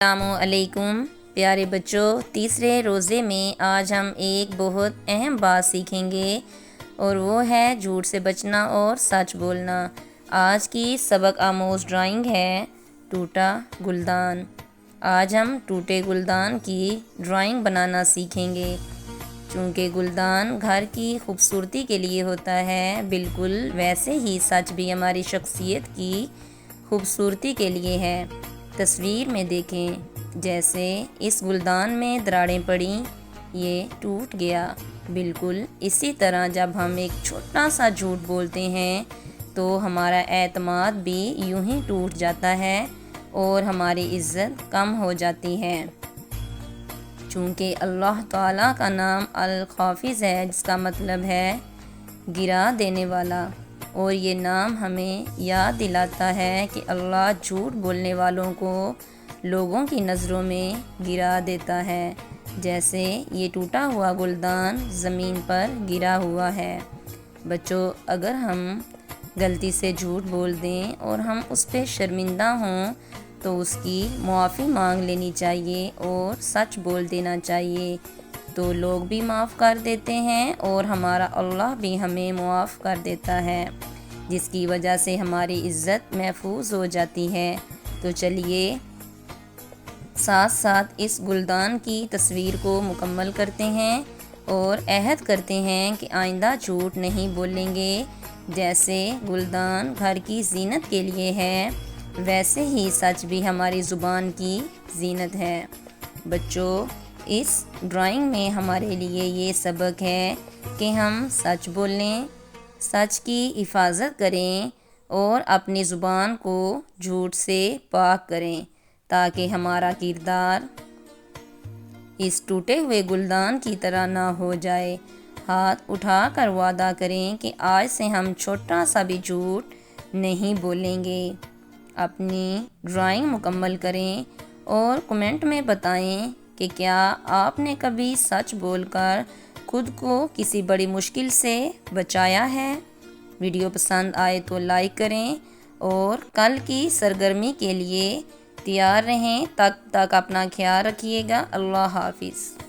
السلام علیکم پیارے بچوں، تیسرے روزے میں آج ہم ایک بہت اہم بات سیکھیں گے اور وہ ہے جھوٹ سے بچنا اور سچ بولنا۔ آج کی سبق آموز ڈرائنگ ہے ٹوٹا گلدان۔ آج ہم ٹوٹے گلدان کی ڈرائنگ بنانا سیکھیں گے۔ چونکہ گلدان گھر کی خوبصورتی کے لیے ہوتا ہے، بالکل ویسے ہی سچ بھی ہماری شخصیت کی خوبصورتی کے لیے ہے۔ تصویر میں دیکھیں، جیسے اس گلدان میں دراڑیں پڑیں، یہ ٹوٹ گیا۔ بالکل اسی طرح جب ہم ایک چھوٹا سا جھوٹ بولتے ہیں تو ہمارا اعتماد بھی یوں ہی ٹوٹ جاتا ہے اور ہماری عزت کم ہو جاتی ہے۔ چونکہ اللہ تعالیٰ کا نام الحافظ ہے، جس کا مطلب ہے گرا دینے والا، اور یہ نام ہمیں یاد دلاتا ہے کہ اللہ جھوٹ بولنے والوں کو لوگوں کی نظروں میں گرا دیتا ہے، جیسے یہ ٹوٹا ہوا گلدان زمین پر گرا ہوا ہے۔ بچوں، اگر ہم غلطی سے جھوٹ بول دیں اور ہم اس پہ شرمندہ ہوں تو اس کی معافی مانگ لینی چاہیے اور سچ بول دینا چاہیے، تو لوگ بھی معاف کر دیتے ہیں اور ہمارا اللہ بھی ہمیں معاف کر دیتا ہے، جس کی وجہ سے ہماری عزت محفوظ ہو جاتی ہے۔ تو چلیے ساتھ ساتھ اس گلدان کی تصویر کو مکمل کرتے ہیں اور عہد کرتے ہیں کہ آئندہ جھوٹ نہیں بولیں گے۔ جیسے گلدان گھر کی زینت کے لیے ہے، ویسے ہی سچ بھی ہماری زبان کی زینت ہے۔ بچوں، اس ڈرائنگ میں ہمارے لیے یہ سبق ہے کہ ہم سچ بولیں، سچ کی حفاظت کریں اور اپنی زبان کو جھوٹ سے پاک کریں، تاکہ ہمارا کردار اس ٹوٹے ہوئے گلدان کی طرح نہ ہو جائے۔ ہاتھ اٹھا کر وعدہ کریں کہ آج سے ہم چھوٹا سا بھی جھوٹ نہیں بولیں گے۔ اپنی ڈرائنگ مکمل کریں اور کمنٹ میں بتائیں کہ کیا آپ نے کبھی سچ بول کر خود کو کسی بڑی مشکل سے بچایا ہے۔ ویڈیو پسند آئے تو لائک کریں اور کل کی سرگرمی کے لیے تیار رہیں۔ تب تک اپنا خیال رکھیے گا۔ اللہ حافظ۔